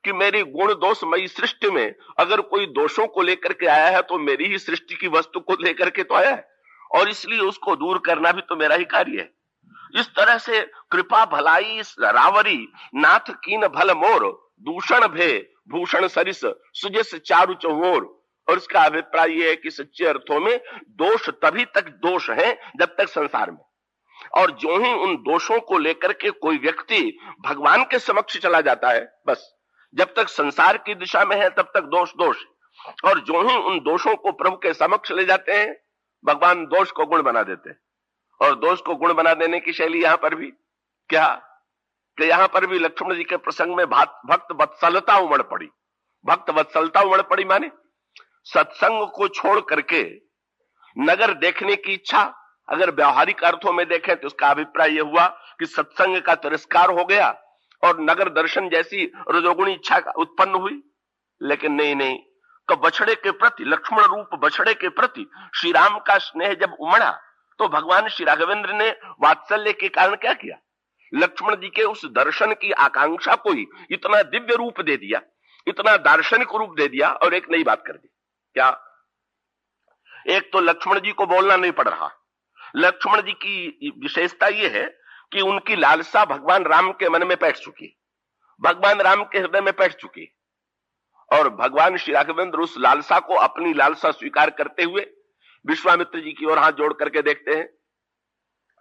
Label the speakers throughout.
Speaker 1: कि मेरी गुण दोषमयी सृष्टि में अगर कोई दोषों को लेकर के आया है तो मेरी ही सृष्टि की वस्तु को लेकर के तो आया है, और इसलिए उसको दूर करना भी तो मेरा ही कार्य है। इस तरह से कृपा भलाई रावरी नाथ कीन भल मोर, दूषण भे भूषण सरिस सुजस चारु चौर। और इसका अभिप्राय यह है कि सच्चे अर्थों में दोष तभी तक दोष है जब तक संसार में, और जो ही उन दोषों को लेकर के कोई व्यक्ति भगवान के समक्ष चला जाता है, बस जब तक संसार की दिशा में है तब तक दोष दोष, और जो ही उन दोषों को प्रभु के समक्ष ले जाते हैं, भगवान दोष को गुण बना देते हैं। और दोष को गुण बना देने की शैली यहां पर भी क्या, कि यहां पर भी लक्ष्मण जी के प्रसंग में भक्त वत्सलता उमड़ पड़ी। भक्त वत्सलता उमड़ पड़ी माने सत्संग को छोड़ करके नगर देखने की इच्छा। अगर व्यवहारिक अर्थों में देखें तो उसका अभिप्राय यह हुआ कि सत्संग का तिरस्कार हो गया और नगर दर्शन जैसी रजोगुणी इच्छा उत्पन्न हुई। लेकिन नहीं, तो बछड़े के प्रति, लक्ष्मण रूप बछड़े के प्रति श्री राम का स्नेह जब उमड़ा तो भगवान श्री राघवेंद्र ने वात्सल्य के कारण क्या किया, लक्ष्मण जी के उस दर्शन की आकांक्षा को ही इतना दिव्य रूप दे दिया, इतना दार्शनिक रूप दे दिया, और एक नई बात कर दी। क्या? एक तो लक्ष्मण जी को बोलना नहीं पड़ रहा। लक्ष्मण जी की विशेषता यह है कि उनकी लालसा भगवान राम के मन में बैठ चुकी, भगवान राम के हृदय में बैठ चुकी, और भगवान श्री राघवेंद्र उस लालसा को अपनी लालसा स्वीकार करते हुए विश्वामित्र जी की ओर हाथ जोड़ करके देखते हैं।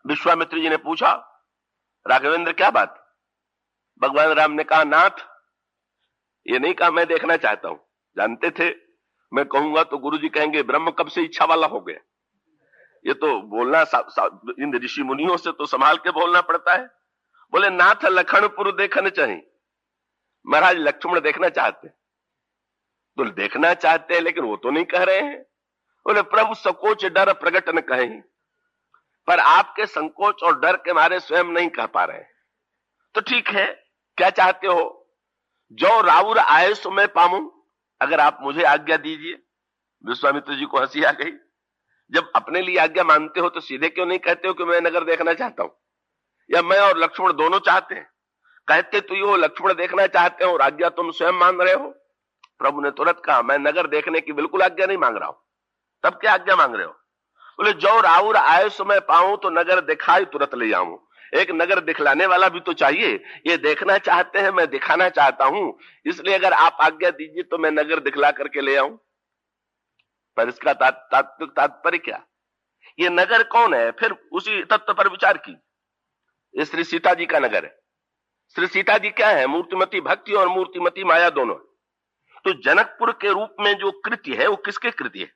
Speaker 1: विश्वामित्र जी ने पूछा, राघवेंद्र क्या बात? भगवान राम ने कहा, नाथ ये नहीं कहा मैं देखना चाहता हूं, जानते थे मैं कहूंगा तो गुरु जी कहेंगे ब्रह्म कब से इच्छा वाला हो गया। ये तो बोलना इन ऋषि मुनियों से तो संभाल के बोलना पड़ता है। बोले, नाथ लखनपुर देखने चाहिए। महाराज लक्ष्मण देखना चाहते, तो देखना चाहते हैं लेकिन वो तो नहीं कह रहे हैं। बोले, प्रभु संकोच डर प्रकट न कहें, पर आपके संकोच और डर के मारे स्वयं नहीं कह पा रहे हैं। तो ठीक है, क्या चाहते हो? जो राउर आए सो मैं पाऊं, अगर आप मुझे आज्ञा दीजिए। विश्वामित्र जी को हंसी आ गई। जब अपने लिए आज्ञा मानते हो तो सीधे क्यों नहीं कहते हो कि मैं नगर देखना चाहता हूं, या मैं और लक्ष्मण दोनों चाहते हैं? कहते तो ये हो लक्ष्मण देखना चाहते हो और आज्ञा तुम स्वयं मांग रहे हो। प्रभु ने तुरंत कहा, मैं नगर देखने की बिल्कुल आज्ञा नहीं मांग रहा हूं। तब क्या आज्ञा मांग रहे हो? बोले, जो राउर आए सो मैं पाऊं तो नगर दिखाई तुरंत ले जाऊं। एक नगर दिखलाने वाला भी तो चाहिए। ये देखना चाहते हैं, मैं दिखाना चाहता हूं, इसलिए अगर आप आज्ञा दीजिए तो मैं नगर दिखला करके ले आऊं। पर इसका तात्पर्य क्या? ये नगर कौन है? फिर उसी तत्व पर विचार की। ये श्री सीता जी का नगर है। श्री सीता जी क्या है? मूर्तिमती भक्ति और मूर्तिमती माया दोनों। तो जनकपुर के रूप में जो कृति है वो किसके कृति है?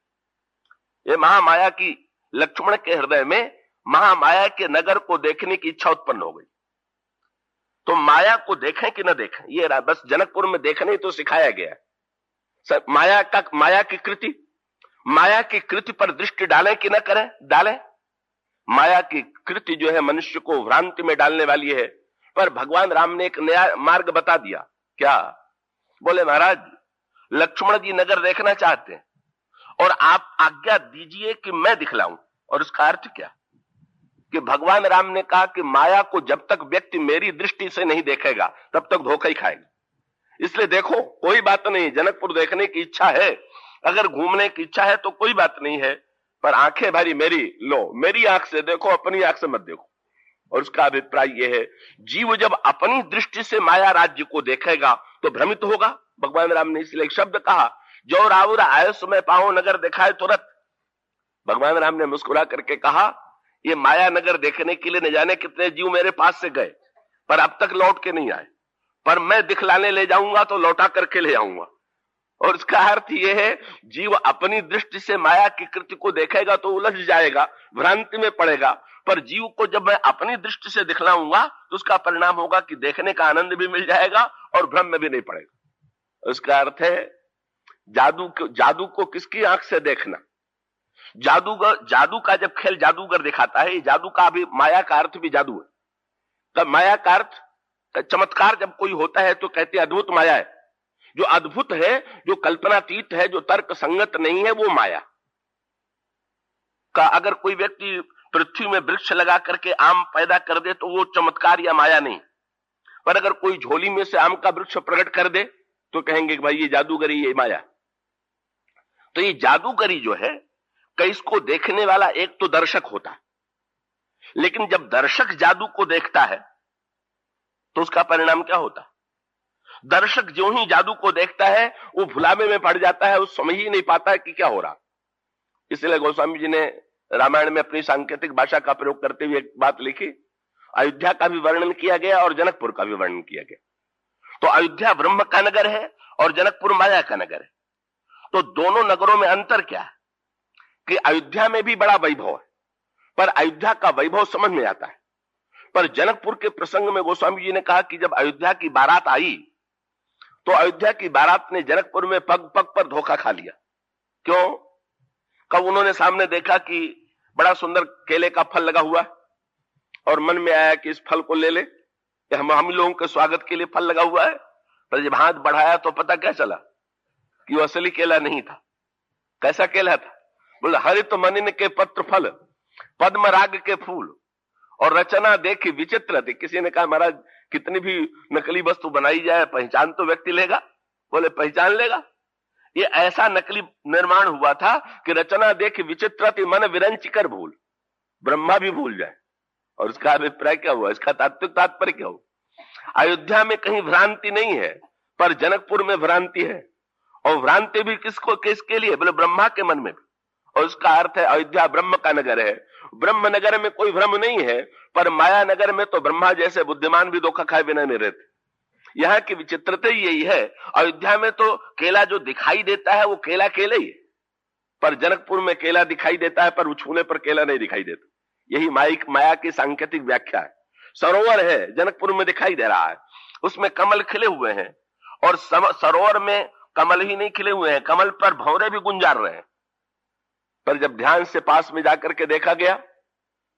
Speaker 1: ये महामाया की। लक्ष्मण के हृदय में महामाया के नगर को देखने की इच्छा उत्पन्न हो गई। तो माया को देखें कि न देखें, ये बस जनकपुर में देखने तो सिखाया गया है। माया की कृति, माया की कृति पर दृष्टि डालें कि न करें, डालें। माया की कृति जो है मनुष्य को भ्रांति में डालने वाली है, पर भगवान राम ने एक नया मार्ग बता दिया। क्या? बोले, महाराज लक्ष्मण जी नगर देखना चाहते हैं और आप आज्ञा दीजिए कि मैं दिखलाऊं। और उसका अर्थ क्या? कि भगवान राम ने कहा कि माया को जब तक व्यक्ति मेरी दृष्टि से नहीं देखेगा तब तक धोखा ही खाएगा। इसलिए देखो, कोई बात नहीं, जनकपुर देखने की इच्छा है, अगर घूमने की इच्छा है तो कोई बात नहीं है, पर आंखें भरी मेरी लो, मेरी आंख से देखो, अपनी आंख से मत देखो। और उसका अभिप्राय यह है, जीव जब अपनी दृष्टि से माया राज्य को देखेगा तो भ्रमित होगा। भगवान राम ने इसलिए एक शब्द कहा, जो राउर आए सो मैं पाऊं नगर दिखाए तुरंत। भगवान राम ने मुस्कुरा करके कहा, ये माया नगर देखने के लिए न जाने कितने जीव मेरे पास से गए, पर अब तक लौट के नहीं आए, पर मैं दिखलाने ले जाऊंगा तो लौटा करके ले आऊंगा। और इसका अर्थ यह है, जीव अपनी दृष्टि से माया की कृति को देखेगा तो उलझ जाएगा, भ्रांति में पड़ेगा, पर जीव को जब मैं अपनी दृष्टि से दिखलाऊंगा तो उसका परिणाम होगा कि देखने का आनंद भी मिल जाएगा और भ्रम में भी नहीं पड़ेगा। उसका अर्थ है, जादू को किसकी आंख से देखना? जादू का जब खेल जादूगर दिखाता है, जादू का भी माया का अर्थ भी जादू है। तब माया का अर्थ, चमत्कार जब कोई होता है तो कहते हैं अद्भुत माया है। जो अद्भुत है, जो कल्पनातीत है, जो तर्क संगत नहीं है, वो माया का। अगर कोई व्यक्ति पृथ्वी में वृक्ष लगा करके आम पैदा कर दे तो वो चमत्कार या माया नहीं। पर अगर कोई झोली में से आम का वृक्ष प्रकट कर दे तो कहेंगे कि भाई ये जादूगरी, ये माया। तो ये जादूगरी जो है, कि इसको देखने वाला एक तो दर्शक होता है, लेकिन जब दर्शक जादू को देखता है तो उसका परिणाम क्या होता है? दर्शक जो ही जादू को देखता है वो भुलावे में पड़ जाता है, वो समझ ही नहीं पाता है कि क्या हो रहा। इसलिए गोस्वामी जी ने रामायण में अपनी सांकेतिक भाषा का प्रयोग करते हुए एक बात लिखी, अयोध्या का भी वर्णन किया गया और जनकपुर का भी वर्णन किया गया। तो अयोध्या ब्रह्म का नगर है और जनकपुर माया का नगर है। तो दोनों नगरों में अंतर क्या है कि अयोध्या में भी बड़ा वैभव है, पर अयोध्या का वैभव समझ में आता है। पर जनकपुर के प्रसंग में गोस्वामी जी ने कहा कि जब अयोध्या की बारात आई तो अयोध्या की बारात ने जनकपुर में पग पग पर धोखा खा लिया। क्यों? कब उन्होंने सामने देखा कि बड़ा सुंदर केले का फल लगा हुआ और मन में आया कि इस फल को ले ले, हम लोगों के स्वागत के लिए फल लगा हुआ है। पर जब हाथ बढ़ाया तो पता क्या चला कि वो असली केला नहीं था। कैसा केला था? बोले हरित मनिन के पत्र फल, पद्म राग के फूल और रचना देखी विचित्र थी। किसी ने कहा महाराज कितनी भी नकली वस्तु बनाई जाए पहचान तो व्यक्ति लेगा। बोले पहचान लेगा? ये ऐसा नकली निर्माण हुआ था कि रचना देख विचित्र थी, मन विरंच कर भूल, ब्रह्मा भी भूल जाए। और उसका अभिप्राय क्या हुआ? इसका तात्विक तात्पर्य क्या हुआ? अयोध्या में कहीं भ्रांति नहीं है, पर जनकपुर में भ्रांति है। और भ्रांति भी किसके लिए? बोले ब्रह्मा के मन में भी। और उसका अर्थ है अयोध्या ब्रह्म का नगर है। ब्रह्म नगर में कोई भ्रम नहीं है, पर माया नगर में तो ब्रह्मा जैसे बुद्धिमान भी धोखा खाए बिना नहीं रहते। यहाँ की विचित्रता यही है, अयोध्या में तो केला जो दिखाई देता है वो केला केला ही है, पर जनकपुर में केला दिखाई देता है पर वो छूने पर केला नहीं दिखाई देता। यही माया की सांकेतिक व्याख्या है। सरोवर है, जनकपुर में दिखाई दे रहा है, उसमें कमल खिले हुए हैं और सरोवर में कमल ही नहीं खिले हुए हैं, कमल पर भंवरे भी गुंजार रहे हैं। पर जब ध्यान से पास में जाकर के देखा गया,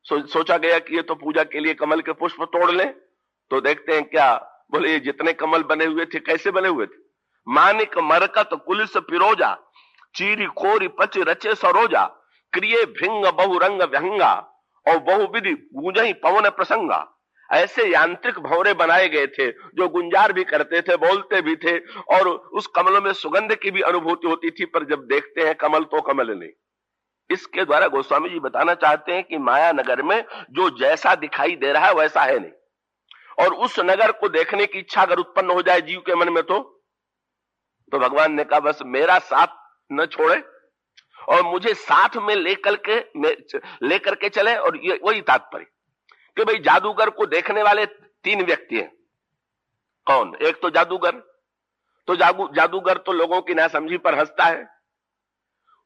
Speaker 1: सोचा गया कि ये तो पूजा के लिए कमल के पुष्प तोड़ लें, तो देखते हैं क्या? बोले ये जितने कमल बने हुए थे कैसे बने हुए थे? मानिक मरकत कुलिस पिरोजा, चीरी खोरी पच रचे सरोजा, क्रिय भिंग बहुरंग व्यंगा और बहुविधि गूंजई पवन प्रसंगा। ऐसे यांत्रिक भंवरे बनाए गए थे जो गुंजार भी करते थे, बोलते भी थे और उस कमलों में सुगंध की भी अनुभूति होती थी। पर जब देखते हैं कमल तो कमल नहीं। इसके द्वारा गोस्वामी जी बताना चाहते हैं कि माया नगर में जो जैसा दिखाई दे रहा है वैसा है नहीं। और उस नगर को देखने की इच्छा अगर उत्पन्न हो जाए जीव के मन में तो भगवान ने कहा बस मेरा साथ न छोड़े और मुझे साथ में लेकर के चले। और ये वही तात्पर्य कि भाई जादूगर को देखने वाले तीन व्यक्ति हैं। कौन? एक तो जादूगर, तो जादूगर तो लोगों की नासमझी पर हंसता है।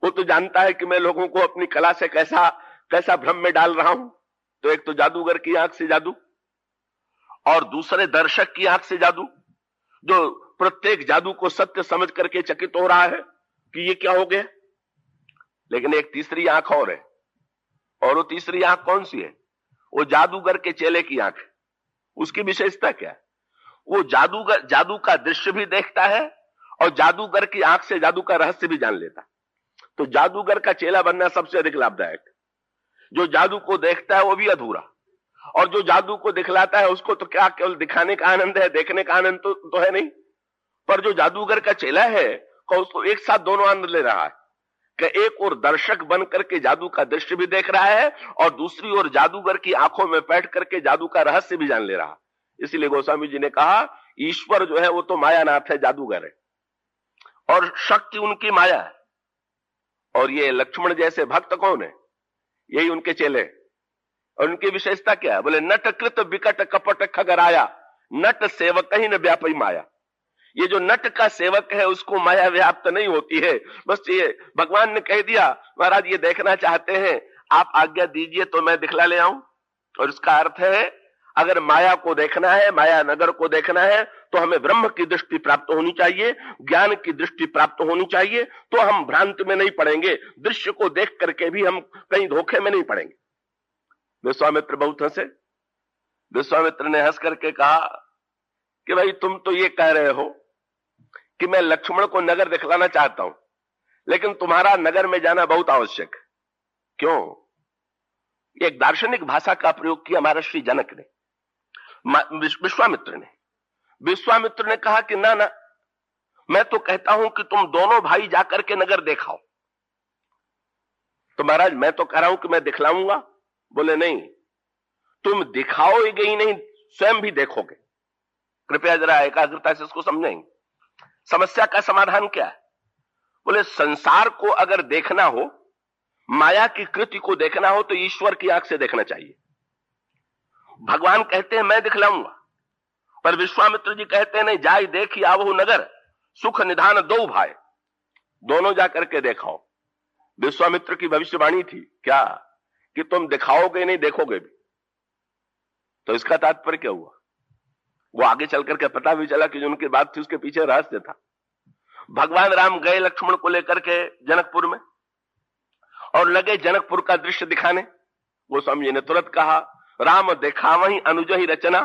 Speaker 1: वो तो जानता है कि मैं लोगों को अपनी कला से कैसा भ्रम में डाल रहा हूं। तो एक तो जादूगर की आंख से जादू और दूसरे दर्शक की आंख से जादू, जो प्रत्येक जादू को सत्य समझ करके चकित हो रहा है कि ये क्या हो गया। लेकिन एक तीसरी आंख और है, और वो तीसरी आंख कौन सी है? वो जादूगर के चेले की आंख है। उसकी विशेषता क्या है? वो जादू का दृश्य भी देखता है और जादूगर की आंख से जादू का रहस्य भी जान लेता। तो जादूगर का चेला बनना सबसे अधिक लाभदायक। जो जादू को देखता है वो भी अधूरा, और जो जादू को दिखलाता है उसको तो क्या केवल दिखाने का आनंद है, देखने का आनंद तो है नहीं। पर जो जादूगर का चेला है उसको एक साथ दोनों आनंद ले रहा है कि एक और दर्शक बन करके जादू का दृश्य भी देख रहा है और दूसरी ओर जादूगर की आंखों में बैठ करके जादू का रहस्य भी जान ले रहा है। इसलिए गोस्वामी जी ने कहा ईश्वर जो है वो तो मायानाथ है, जादूगर है, और शक्ति उनकी माया है। और ये लक्ष्मण जैसे भक्त कौन है? यही उनके चेले। और उनकी विशेषता क्या है? बोले नट कृत विकट कपट खगराया, नट सेवक ही न व्यापी माया। ये जो नट का सेवक है उसको माया व्याप्त नहीं होती है। बस ये भगवान ने कह दिया महाराज ये देखना चाहते हैं, आप आज्ञा दीजिए तो मैं दिखला ले आऊं। और इसका अर्थ है अगर माया को देखना है, माया नगर को देखना है, तो हमें ब्रह्म की दृष्टि प्राप्त होनी चाहिए, ज्ञान की दृष्टि प्राप्त होनी चाहिए, तो हम भ्रांति में नहीं पड़ेंगे। दृश्य को देख करके भी हम कहीं धोखे में नहीं पड़ेंगे। विश्वामित्र बहुत हंसे। विश्वामित्र ने हंस करके कहा कि भाई तुम तो ये कह रहे हो कि मैं लक्ष्मण को नगर दिखलाना चाहता हूं, लेकिन तुम्हारा नगर में जाना बहुत आवश्यक है। क्यों? एक दार्शनिक भाषा का प्रयोग किया महर्षि जनक ने, विश्वामित्र ने कहा कि ना मैं तो कहता हूं कि तुम दोनों भाई जाकर के नगर दिखाओ। तो महाराज मैं तो कह रहा हूं कि मैं दिखलाऊंगा। बोले नहीं, तुम दिखाओगे ही नहीं, स्वयं भी देखोगे। कृपया जरा एकाग्रता से इसको समझेंगे। समस्या का समाधान क्या है? बोले संसार को अगर देखना हो, माया की कृति को देखना हो, तो ईश्वर की आंख से देखना चाहिए। भगवान कहते हैं मैं दिखलाऊंगा, पर विश्वामित्र जी कहते हैं नहीं, जाई देखी आवहु नगर सुख निधान दो भाई, दोनों जाकर के देखाओ। विश्वामित्र की भविष्यवाणी थी क्या कि तुम दिखाओगे नहीं, देखोगे भी। तो इसका तात्पर्य क्या हुआ? वो आगे चल करके पता भी चला कि जो उनकी बात थी उसके पीछे रहस्य था। भगवान राम गए लक्ष्मण को लेकर के जनकपुर में और लगे जनकपुर का दृश्य दिखाने। गोस्वामी जी ने तुरंत कहा, राम दिखावहीं अनुजहि रचना।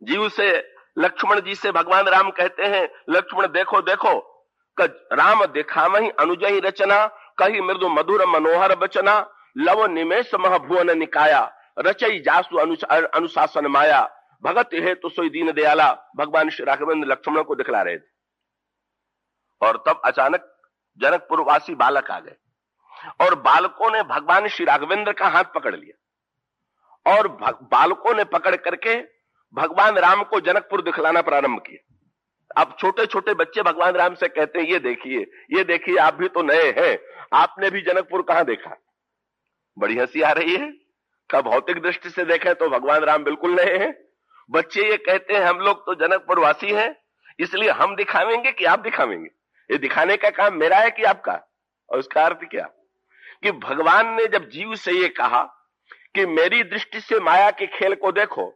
Speaker 1: जीव से लक्ष्मण जी से भगवान राम कहते हैं, लक्ष्मण देखो देखो, राम दिखावहीं अनुजहि रचना, कही मृदु मधुर मनोहर बचना, लव निमेष महभुवन निकाया, रचई जासु अनुशासन माया, भगत हेतु सोई दीन दयाला। भगवान श्री राघवेंद्र लक्ष्मण को दिखला रहे थे और तब अचानक जनकपुर वासी बालक आ गए और बालकों ने भगवान श्री राघवेंद्र का हाथ पकड़ लिया और बालकों ने पकड़ करके भगवान राम को जनकपुर दिखलाना प्रारंभ किया। अब छोटे छोटे बच्चे भगवान राम से कहते हैं, ये देखिए, आप भी तो नए हैं, आपने भी जनकपुर कहां देखा? बड़ी हंसी आ रही है। का भौतिक दृष्टि से देखें तो भगवान राम बिल्कुल नए हैं। बच्चे ये कहते हैं, हम लोग तो जनकपुर वासी हैं, इसलिए हम दिखावेंगे कि आप दिखावेंगे? ये दिखाने का काम मेरा है कि आपका? और उसका अर्थ क्या कि भगवान ने जब जीव से ये कहा कि मेरी दृष्टि से माया के खेल को देखो,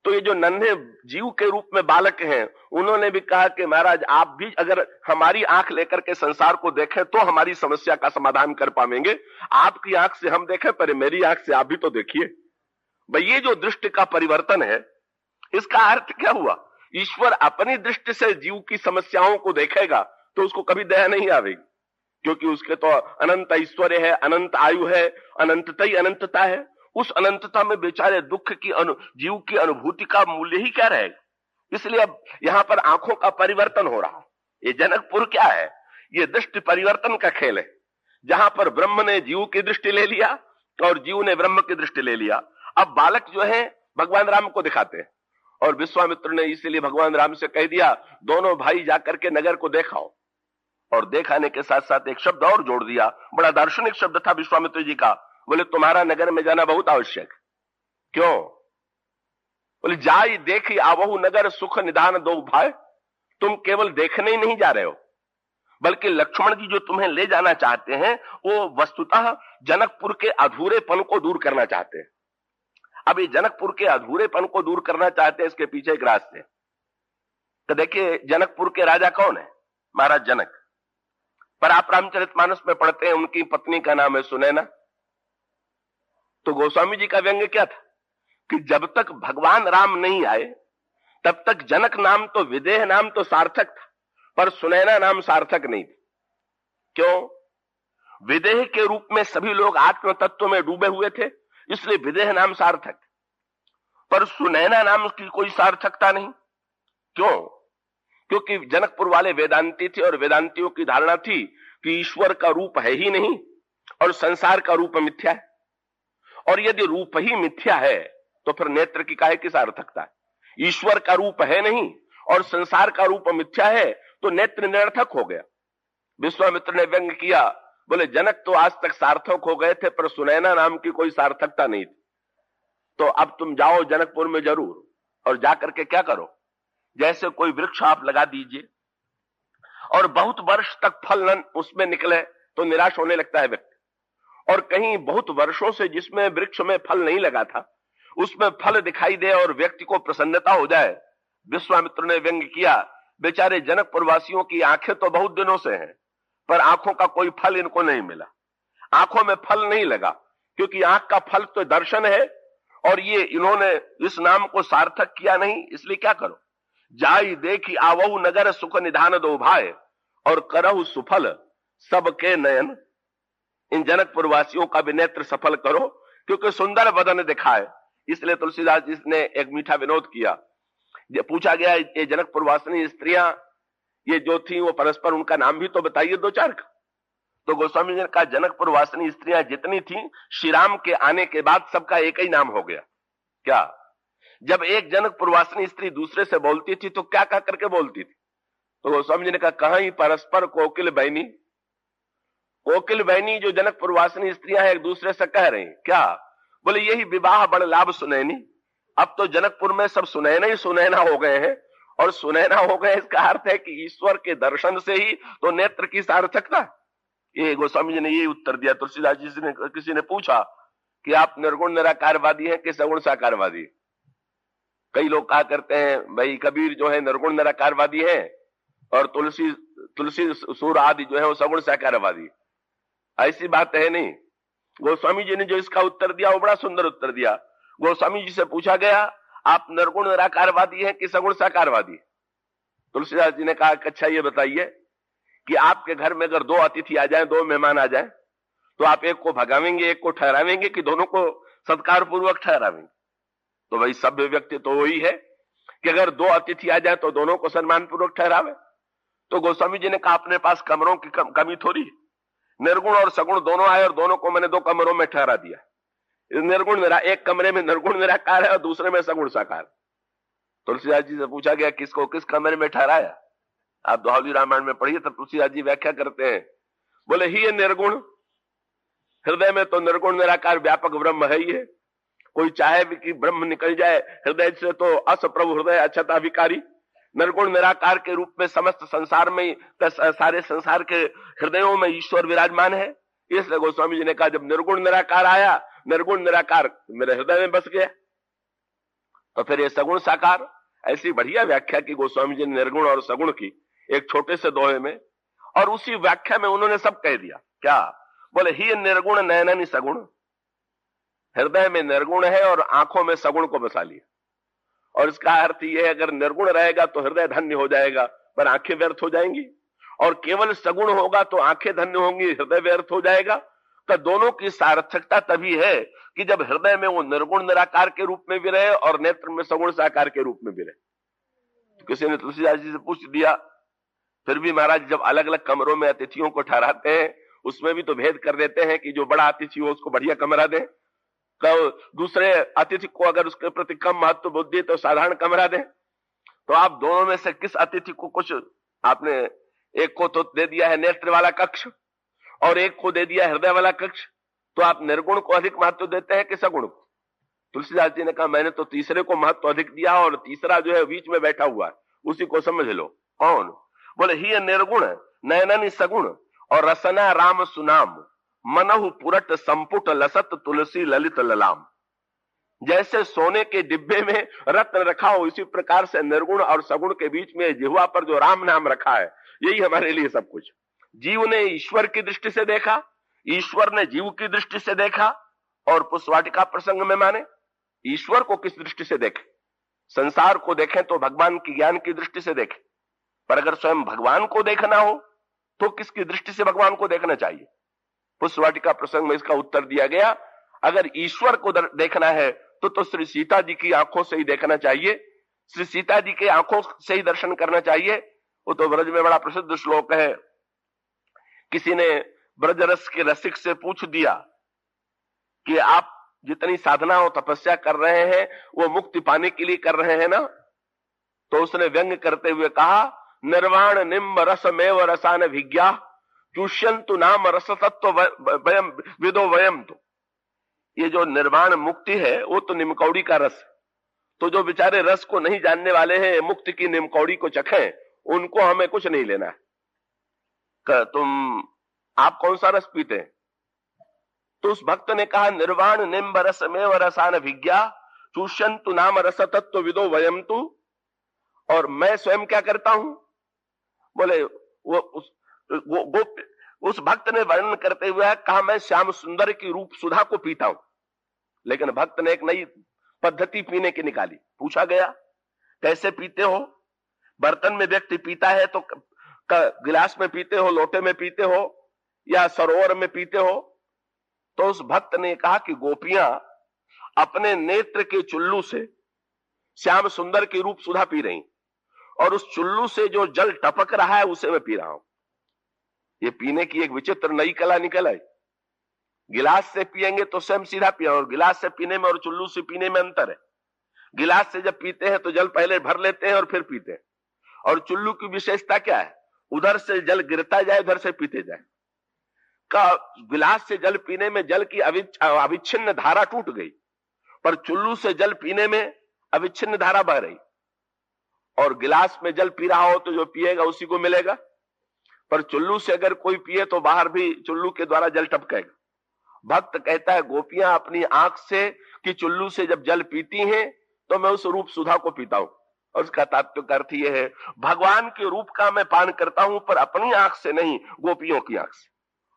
Speaker 1: तो ये जो नन्हे जीव के रूप में बालक हैं, उन्होंने भी कहा कि महाराज आप भी अगर हमारी आंख लेकर के संसार को देखें तो हमारी समस्या का समाधान कर पाएंगे। आपकी आंख से हम देखें, पर मेरी आंख से आप भी तो देखिए। भाई ये जो दृष्टि का परिवर्तन है, इसका अर्थ क्या हुआ? ईश्वर अपनी दृष्टि से जीव की समस्याओं को देखेगा तो उसको कभी दया नहीं आवेगी, क्योंकि उसके तो अनंत ऐश्वर्य है, अनंत आयु है, अनंतता ही अनंतता है। उस अनंतता में बेचारे दुख की जीव की अनुभूति का मूल्य ही क्या रहेगा? इसलिए अब यहां पर आंखों का परिवर्तन हो रहा है। ये जनकपुर क्या है? ये दृष्टि परिवर्तन का खेल है, जहां पर ब्रह्म ने जीव की दृष्टि ले लिया और जीव ने ब्रह्म की दृष्टि ले लिया। अब बालक जो है भगवान राम को दिखाते हैं और विश्वामित्र ने इसीलिए भगवान राम से कह दिया, दोनों भाई जाकर के नगर को देखाओ। और देखाने के साथ साथ एक शब्द और जोड़ दिया, बड़ा दार्शनिक शब्द था विश्वामित्र जी का। बोले तुम्हारा नगर में जाना बहुत आवश्यक। क्यों? बोले जाई देखी आवहु नगर सुख निधान दो भाई। तुम केवल देखने ही नहीं जा रहे हो, बल्कि लक्ष्मण जी जो तुम्हें ले जाना चाहते हैं वो वस्तुतः जनकपुर के अधूरेपन को दूर करना चाहते हैं। अब ये जनकपुर के अधूरेपन को दूर करना चाहते हैं, इसके पीछे एक रास्ते। तो देखिए जनकपुर के राजा कौन है? महाराज जनक। पर आप रामचरितमानस में पढ़ते हैं उनकी पत्नी का नाम है सुनैना। तो गोस्वामी जी का व्यंग्य क्या था कि जब तक भगवान राम नहीं आए तब तक जनक नाम तो विदेह नाम तो सार्थक था, पर सुनैना नाम सार्थक नहीं था। क्यों? विदेह के रूप में सभी लोग आत्म तत्व में डूबे हुए थे, इसलिए विदेह नाम सार्थक, पर सुनैना नाम की कोई सार्थकता नहीं। क्यों? क्योंकि जनकपुर वाले वेदांती थे और वेदांतियों की धारणा थी कि ईश्वर का रूप है ही नहीं और संसार का रूप मिथ्या है, और यदि रूप ही मिथ्या है तो फिर नेत्र की काहे की सार्थकता है? ईश्वर का रूप है नहीं और संसार का रूप मिथ्या है तो नेत्र निरर्थक हो गया। विश्वामित्र ने व्यंग किया, बोले जनक तो आज तक सार्थक हो गए थे, पर सुनैना नाम की कोई सार्थकता नहीं थी। तो अब तुम जाओ जनकपुर में जरूर, और जाकर के क्या करो, जैसे कोई वृक्ष आप लगा दीजिए और बहुत वर्ष तक फल न उसमें निकले तो निराश होने लगता है व्यक्ति, और कहीं बहुत वर्षों से जिसमें वृक्ष में फल नहीं लगा था उसमें फल दिखाई दे और व्यक्ति को प्रसन्नता हो जाए। विश्वामित्र ने व्यंग किया, बेचारे जनकपुर वासियों की आंखें तो बहुत दिनों से हैं, पर आंखों का कोई फल इनको नहीं मिला, आंखों में फल नहीं लगा, क्योंकि आंख का फल तो दर्शन है और ये इन्होंने इस नाम को सार्थक किया नहीं। इसलिए क्या करो, जाई देखी आवहु नगर सुख निधान दो भाई, और करहु सुफल सबके नयन। इन जनकपुर वासियों का भी नेत्र सफल करो, क्योंकि सुंदर बदन दिखाए। इसलिए तुलसीदास जी ने एक मीठा विनोद किया। पूछा गया ये जनकपुर वासिनी स्त्रियां ये जो थी वो परस्पर, उनका नाम भी तो बताइए दो चार का। तो गोस्वामी जी ने कहा जनकपुर वासिनी स्त्रियां जितनी थी, श्री राम के आने के बाद सबका एक ही नाम हो गया। क्या? जब एक जनकपुर वासिनी स्त्री दूसरे से बोलती थी तो क्या कह करके बोलती थी? तो गोस्वामी जी ने कहा कहीं परस्पर कोकिल बहनी, कोकिल बहनी जो जनकपुर वासिनी स्त्रियां हैं एक दूसरे से कह रही, क्या? बोले यही विवाह बड़ लाभ सुनैनी। अब तो जनकपुर में सब सुनैना ही सुनैना हो गए हैं, और सुनैना हो गए इसका अर्थ है कि ईश्वर के दर्शन से ही तो नेत्र की सार्थकता। ये गोस्वामी जी ने ये उत्तर दिया। तुलसीदास जी ने, किसी ने पूछा कि आप निर्गुण निराकारवादी हैं कि सगुण साकारवादी? कई लोग कहा करते हैं भाई कबीर जो है निर्गुण निराकारवादी है और तुलसी सूर आदि जो है वो सगुण साकारवादी। ऐसी बात है नहीं। गोस्वामी जी ने जो इसका उत्तर दिया वो बड़ा सुंदर उत्तर दिया। गोस्वामी जी से पूछा गया आप निर्गुण निराकारवादी हैं कि सगुण साकारवादी? तुलसीदास जी ने कहा अच्छा ये बताइए कि आपके घर में अगर दो अतिथि आ जाएं, दो मेहमान आ जाएं, तो आप एक को भगावेंगे, एक को ठहरावेंगे कि दोनों को सत्कार पूर्वक ठहरावेंगे? तो भाई सभ्य व्यक्ति तो वही है कि अगर दो अतिथि आ जाए तो दोनों को सम्मान पूर्वक ठहरावे। तो गोस्वामी जी ने कहा अपने पास कमरों की कमी थोड़ी, निर्गुण और सगुण दोनों आए और दोनों को मैंने दो कमरों में ठहरा दिया। निर्गुण निरा, एक कमरे में निर्गुण निराकार है और दूसरे में सगुण साकार। तुलसीदास जी से पूछा गया किसको किस कमरे में ठहराया? आप दोहावली रामायण में पढ़िए, तब तुलसीदास जी व्याख्या करते हैं। बोले ही ये निर्गुण, हृदय में तो निर्गुण निराकार व्यापक ब्रह्म है ही है। कोई चाहे भी कि ब्रह्म निकल जाए हृदय से तो अस प्रभु हृदय अक्षता विकारी। निर्गुण निराकार के रूप में समस्त संसार में, सारे संसार के हृदयों में ईश्वर विराजमान है। इसलिए गोस्वामी जी ने कहा जब निर्गुण निराकार आया, निर्गुण निराकार मेरे हृदय में बस गया, तो फिर ये सगुण साकार। ऐसी बढ़िया व्याख्या की गोस्वामी जी ने निर्गुण और सगुण की एक छोटे से दोहे में, और उसी व्याख्या में उन्होंने सब कह दिया। क्या? बोले ही निर्गुण नयननि सगुण, हृदय में निर्गुण है और आंखों में सगुण को बसा लिया। और इसका अर्थ यह है अगर निर्गुण रहेगा तो हृदय धन्य हो जाएगा पर आंखें व्यर्थ हो जाएंगी, और केवल सगुण होगा तो आंखें धन्य होंगी, हृदय व्यर्थ हो जाएगा। तो दोनों की सार्थकता तभी है कि जब हृदय में वो निर्गुण निराकार के रूप में भी रहे और नेत्र में सगुण साकार के रूप में भी रहे। तो किसी ने तुलसीदास जी से पूछ दिया फिर भी महाराज जब अलग अलग कमरों में अतिथियों को ठहराते हैं उसमें भी तो भेद कर देते हैं कि जो बड़ा अतिथि हो उसको बढ़िया कमरा दें, तो दूसरे अतिथि को अगर उसके प्रति कम महत्व बुद्धि तो साधारण कमरा दें। तो आप दोनों में से किस अतिथि को कुछ आपने, एक को तो दे दिया है नेत्र वाला कक्ष और एक को दे दिया हृदय वाला कक्ष, तो आप निर्गुण को अधिक महत्व देते हैं कि सगुण को? तुलसीदास जी ने कहा मैंने तो तीसरे को महत्व अधिक दिया और तीसरा जो है बीच में बैठा हुआ है उसी को समझ लो। कौन? बोले ही निर्गुण नयननि सगुण और रसना राम सुनाम, मनहु पुरट संपुट लसत तुलसी ललित ललाम। जैसे सोने के डिब्बे में रत्न रखा हो इसी प्रकार से निर्गुण और सगुण के बीच में जिह्वा पर जो राम नाम रखा है यही हमारे लिए सब कुछ। जीव ने ईश्वर की दृष्टि से देखा, ईश्वर ने जीव की दृष्टि से देखा, और पुष्पवाटिका प्रसंग में माने ईश्वर को किस दृष्टि से देखें? संसार को देखें तो भगवान की ज्ञान की दृष्टि से देखें, पर अगर स्वयं भगवान को देखना हो तो किसकी दृष्टि से भगवान को देखना चाहिए? पुष्पवाटिका प्रसंग में इसका उत्तर दिया गया अगर ईश्वर को देखना है तो श्री सीता जी की आंखों से ही देखना चाहिए, श्री सीता जी के आंखों से ही दर्शन करना चाहिए। वो तो ब्रज में बड़ा प्रसिद्ध श्लोक है। किसी ने ब्रजरस के रसिक से पूछ दिया कि आप जितनी साधना और तपस्या कर रहे हैं वो मुक्ति पाने के लिए कर रहे हैं ना? तो उसने व्यंग करते हुए कहा निर्वाण निम्ब रसमेव रसान विज्ञा चुष्यंतु नाम रस तत्व वयम विदो वयम। तो ये जो निर्वाण मुक्ति है वो तो निमकौड़ी का रस है, तो जो बेचारे रस को नहीं जानने वाले हैं मुक्ति की निमकौड़ी को चखें, उनको हमें कुछ नहीं लेना है। तुम आप कौन सा रस पीते हैं? तो उस भक्त ने कहा निर्वाण निम्ब रसमेव रसान विज्ञा चुष्यंतु नाम रस तत्व विदो वयम तु। और मैं स्वयं क्या करता हूं? बोले उस भक्त ने वर्णन करते हुए कहा मैं श्याम सुंदर की रूप सुधा को पीता हूं। लेकिन भक्त ने एक नई पद्धति पीने की निकाली। पूछा गया कैसे पीते हो? बर्तन में व्यक्ति पीता है तो गिलास में पीते हो, लोटे में पीते हो, या सरोवर में पीते हो? तो उस भक्त ने कहा कि गोपियां अपने नेत्र के चुल्लू से श्याम सुंदर की रूप सुधा पी रही, और उस चुल्लू से जो जल टपक रहा है उसे मैं पी रहा हूं। ये पीने की एक विचित्र नई कला निकल आई। गिलास से पिएंगे तो स्वयं सीधा पिया, और गिलास से पीने में और चुल्लू से पीने में अंतर है। गिलास से जब पीते हैं तो जल पहले भर लेते हैं और फिर पीते हैं, और चुल्लू की विशेषता क्या है, उधर से जल गिरता जाए उधर से पीते जाए। का गिलास से जल पीने में जल की अविच्छिन्न धारा टूट गई, पर चुल्लू से जल पीने में अविच्छिन्न धारा बह रही। और गिलास में जल पी रहा हो तो जो पिएगा उसी को मिलेगा, पर चुल्लू से अगर कोई पिए तो बाहर भी चुल्लू के द्वारा जल टपकेगा। भक्त कहता है गोपियां अपनी आंख से कि चुल्लू से जब जल पीती हैं तो मैं उस रूप सुधा को पीता हूं। और उसका तात्विक अर्थ यह है, भगवान के रूप का मैं पान करता हूं, पर अपनी आंख से नहीं, गोपियों की आंख से।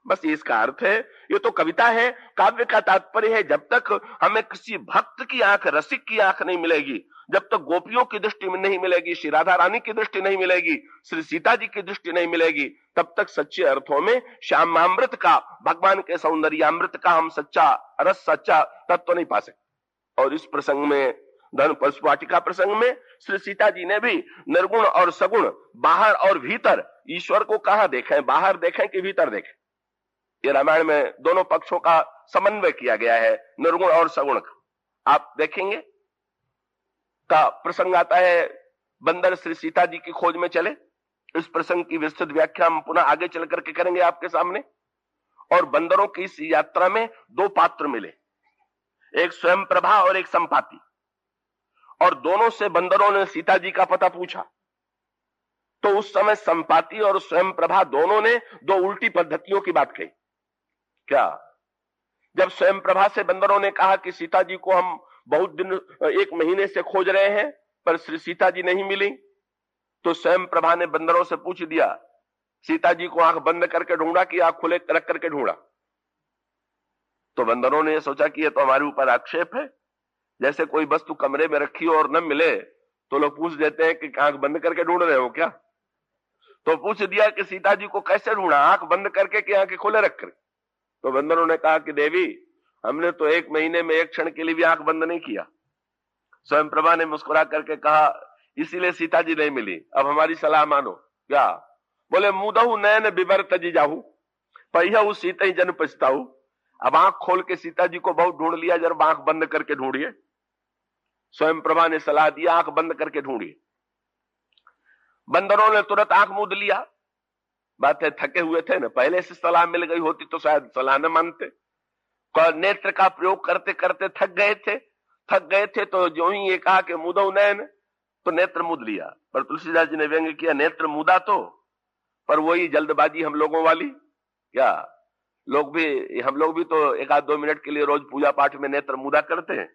Speaker 1: बस ये इसका अर्थ है। ये तो कविता है, काव्य का तात्पर्य है। जब तक हमें किसी भक्त की आंख, रसिक की आंख नहीं मिलेगी, जब तक गोपियों की दृष्टि में नहीं मिलेगी, श्री राधा रानी की दृष्टि नहीं मिलेगी, श्री सीता जी की दृष्टि नहीं मिलेगी, तब तक सच्चे अर्थों में श्यामामृत का, भगवान के सौंदर्यामृत का हम सच्चा रस, सच्चा तत्व नहीं पा सकते। और इस प्रसंग में, धन पशु वाटिका प्रसंग में, श्री सीता जी ने भी निर्गुण और सगुण, बाहर और भीतर ईश्वर को कहां देखें, बाहर देखें कि भीतर देखें। ये रामायण में दोनों पक्षों का समन्वय किया गया है, निर्गुण और सगुण का। आप देखेंगे का प्रसंग आता है, बंदर श्री सीता जी की खोज में चले। इस प्रसंग की विस्तृत व्याख्या हम पुनः आगे चल करके करेंगे आपके सामने। और बंदरों की इस यात्रा में दो पात्र मिले, एक स्वयं प्रभा और एक संपाति। और दोनों से बंदरों ने सीता जी का पता पूछा। तो उस समय संपाति और स्वयं प्रभा दोनों ने दो उल्टी पद्धतियों की बात कही। क्या? जब स्वयं प्रभा से बंदरों ने कहा कि सीता जी को हम बहुत दिन, 1 महीने से खोज रहे हैं, पर श्री सीता जी नहीं मिली, तो स्वयं प्रभा ने बंदरों से पूछ दिया, सीता जी को आंख बंद करके ढूंढा कि आंख खुले रख करके ढूंढा? तो बंदरों ने सोचा कि ये तो हमारे ऊपर आक्षेप है। जैसे कोई वस्तु कमरे में रखी हो और न मिले तो लोग पूछ देते हैं कि आंख बंद करके ढूंढ रहे हो क्या? तो पूछ दिया कि सीता जी को कैसे ढूंढा, आंख बंद करके कि आंखें खोले रख कर? तो बंदरों ने कहा कि देवी, हमने तो 1 महीने में एक क्षण के लिए भी आंख बंद नहीं किया। स्वयं प्रभा ने मुस्कुरा करके कहा, इसीलिए सीता जी नहीं मिली, अब हमारी सलाह मानो। क्या? बोले, मुदहु नयन बिबर तजी जाहू, पहिया सीता ही जन पछताऊ। अब आंख खोल के सीता जी को बहुत ढूंढ लिया, जब आंख बंद करके ढूंढिए। स्वयं प्रभा ने सलाह दिया, आंख बंद करके ढूंढिए। बंदरों ने तुरंत आंख मूंद लिया। बात है, थके हुए थे ना, पहले से सलाह मिल गई होती तो शायद सलाह न मानते। नेत्र का प्रयोग करते करते थक गए थे तो जो ही ये कहा कि मुदौ नयन, तो नेत्र मुद लिया। पर तुलसीदास जी ने व्यंग किया, नेत्र मुदा तो, पर वही जल्दबाजी हम लोगों वाली। क्या? हम लोग भी तो 1-2 मिनट के लिए रोज पूजा पाठ में नेत्र मुदा करते हैं,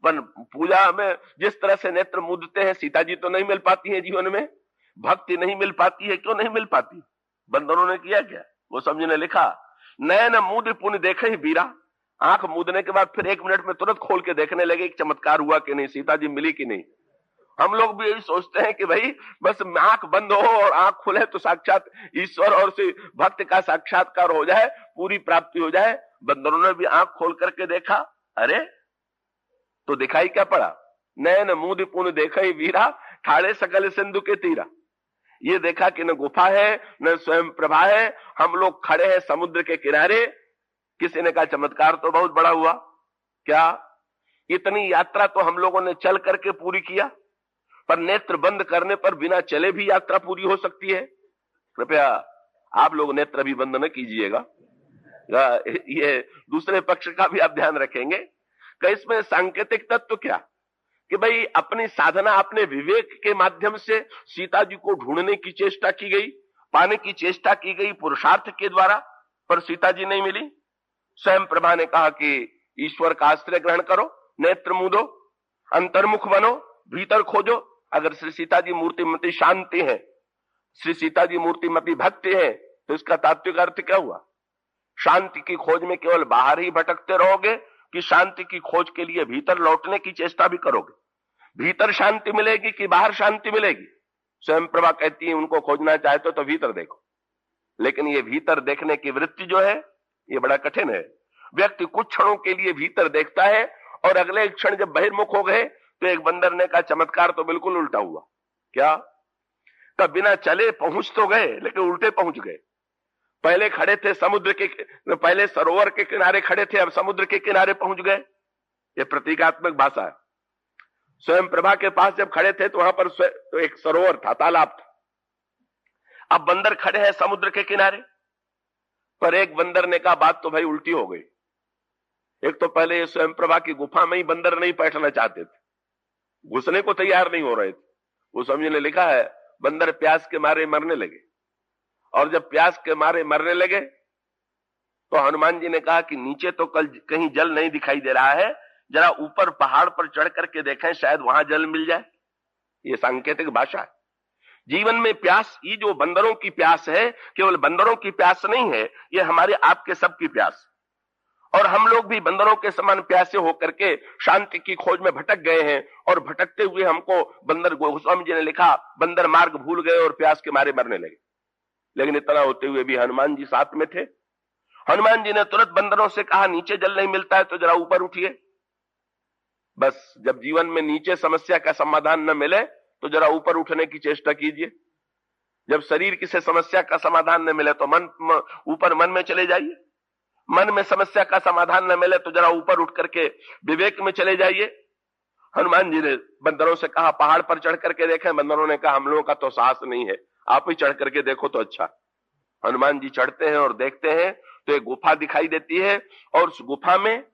Speaker 1: पर पूजा में जिस तरह से नेत्र मुदते हैं, सीता जी तो नहीं मिल पाती है जीवन में, भक्ति नहीं मिल पाती है। क्यों नहीं मिल पाती? बंदरों ने किया क्या? वो समझ ने लिखा, नयन मुद पुण्य देखे ही बीरा। आंख मूदने के बाद फिर 1 मिनट में तुरंत खोल के देखने लगे कि चमत्कार हुआ कि नहीं, सीता जी मिली कि नहीं। हम लोग भी यही सोचते हैं कि भाई बस आंख बंद हो और आंख खुले तो साक्षात ईश्वर और से भक्त का साक्षात्कार हो जाए, पूरी प्राप्ति हो जाए। बंदरों ने भी आंख खोल करके देखा, अरे तो दिखाई क्या पड़ा, नयन मुद पुण्य देखे ही वीरा, ठाड़े सकल सिंधु के तीरा। ये देखा कि न गुफा है न स्वयं प्रभा है, हम लोग खड़े हैं समुद्र के किनारे। किसी ने कहा, चमत्कार तो बहुत बड़ा हुआ। क्या? इतनी यात्रा तो हम लोगों ने चल करके पूरी किया, पर नेत्र बंद करने पर बिना चले भी यात्रा पूरी हो सकती है। कृपया आप लोग नेत्र भी बंद न कीजिएगा। ये दूसरे पक्ष का भी आप ध्यान रखेंगे कि इसमें सांकेतिक तत्व क्या, कि भाई अपनी साधना, अपने विवेक के माध्यम से सीता जी को ढूंढने की चेष्टा की गई, पाने की चेष्टा की गई पुरुषार्थ के द्वारा, पर सीता जी नहीं मिली। स्वयं प्रभा ने कहा कि ईश्वर का आश्रय ग्रहण करो, नेत्र मूदो, अंतर्मुख बनो, भीतर खोजो। अगर श्री सीता जी मूर्तिमती शांति है, श्री सीता जी मूर्तिमती भक्ति है, तो इसका तात्विक अर्थ क्या हुआ? शांति की खोज में केवल बाहर ही भटकते रहोगे कि शांति की खोज के लिए भीतर लौटने की चेष्टा भी करोगे? भीतर शांति मिलेगी कि बाहर शांति मिलेगी? स्वयं प्रभा कहती है, उनको खोजना चाहते हो तो भीतर देखो। लेकिन ये भीतर देखने की वृत्ति जो है, ये बड़ा कठिन है। व्यक्ति कुछ क्षणों के लिए भीतर देखता है और अगले क्षण जब बहिर्मुख हो गए तो एक बंदर ने कहा, चमत्कार तो बिल्कुल उल्टा हुआ। क्या? तब बिना चले पहुंच तो गए लेकिन उल्टे पहुंच गए। पहले खड़े थे समुद्र के, पहले सरोवर के किनारे खड़े थे, अब समुद्र के किनारे पहुंच गए। ये प्रतीकात्मक भाषा है। स्वयं प्रभा के पास जब खड़े थे तो वहां पर तो एक सरोवर था, तालाब था। अब बंदर खड़े हैं समुद्र के किनारे पर। एक बंदर ने कहा बात तो भाई उल्टी हो गई। एक तो पहले स्वयं प्रभा की गुफा में ही बंदर नहीं बैठना चाहते थे, घुसने को तैयार नहीं हो रहे थे। वो स्वामी ने लिखा है बंदर प्यास के मारे मरने लगे, और जब प्यास के मारे मरने लगे तो हनुमान जी ने कहा कि नीचे तो कल कहीं जल नहीं दिखाई दे रहा है, जरा ऊपर पहाड़ पर चढ़ करके देखें, शायद वहां जल मिल जाए। ये सांकेतिक भाषा है। जीवन में प्यास, ये जो बंदरों की प्यास है, केवल बंदरों की प्यास नहीं है, ये हमारे आपके सबकी प्यास। और हम लोग भी बंदरों के समान प्यासे होकर के शांति की खोज में भटक गए हैं, और भटकते हुए हमको बंदर, गोस्वामी जी ने लिखा, बंदर मार्ग भूल गए और प्यास के मारे मरने लगे। लेकिन इतना होते हुए भी हनुमान जी साथ में थे। हनुमान जी ने तुरंत बंदरों से कहा नीचे जल नहीं मिलता है तो जरा ऊपर उठिए। बस जब जीवन में नीचे समस्या का समाधान न मिले तो जरा ऊपर उठने की चेष्टा कीजिए। जब शरीर की से समस्या का समाधान न मिले तो ऊपर मन में चले जाइए। मन में समस्या का समाधान न मिले तो जरा ऊपर उठ करके विवेक में चले जाइए। हनुमान जी ने बंदरों से कहा पहाड़ पर चढ़ करके देखें। बंदरों ने कहा हम लोगों का तो साहस नहीं है, आप ही चढ़ करके देखो तो अच्छा। हनुमान जी चढ़ते हैं और देखते हैं तो एक गुफा दिखाई देती है, और उस गुफा में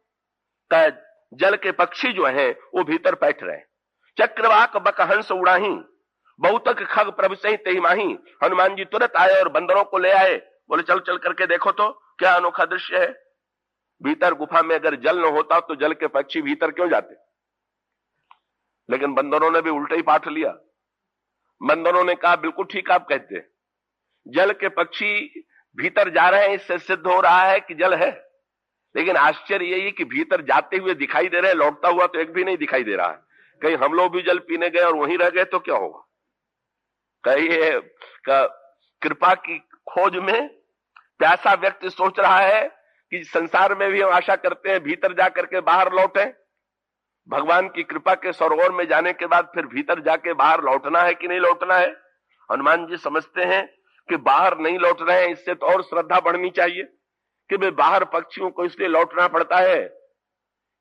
Speaker 1: जल के पक्षी जो हैं वो भीतर बैठ रहे हैं। चक्रवाक बकहंस उड़ाही, बहुतक खग प्रभ सही तेहि माही। हनुमान जी तुरंत आए और बंदरों को ले आए। बोले चल चल करके देखो तो क्या अनोखा दृश्य है। भीतर गुफा में अगर जल न होता तो जल के पक्षी भीतर क्यों जाते? लेकिन बंदरों ने भी उल्टा ही पाठ लिया। बंदरों ने कहा बिल्कुल ठीक आप कहते हैं, जल के पक्षी भीतर जा रहे हैं, इससे सिद्ध हो रहा है कि जल है। लेकिन आश्चर्य यही कि भीतर जाते हुए दिखाई दे रहे हैं, लौटता हुआ तो एक भी नहीं दिखाई दे रहा है। कहीं हम लोग भी जल पीने गए और वहीं रह गए तो क्या होगा? कहीं कृपा की खोज में प्यासा व्यक्ति सोच रहा है कि संसार में भी हम आशा करते हैं भीतर जाकर के बाहर लौटे। भगवान की कृपा के सरोवर में जाने के बाद फिर भीतर जाके बाहर लौटना है कि नहीं लौटना है? हनुमान जी समझते हैं कि बाहर नहीं लौट रहे हैं, इससे तो और श्रद्धा बढ़नी चाहिए कि भाई बाहर पक्षियों को इसलिए लौटना पड़ता है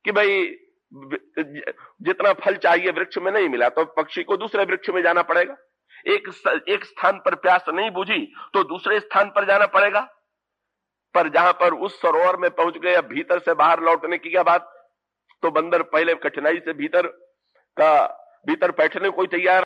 Speaker 1: कि भाई जितना फल चाहिए वृक्ष में नहीं मिला तो पक्षी को दूसरे वृक्ष में जाना पड़ेगा। एक स्थान पर प्यास नहीं बुझी तो दूसरे स्थान पर जाना पड़ेगा। पर जहां पर उस सरोवर में पहुंच गए, अब भीतर से बाहर लौटने की क्या बात? तो बंदर पहले कठिनाई से भीतर बैठने को तैयार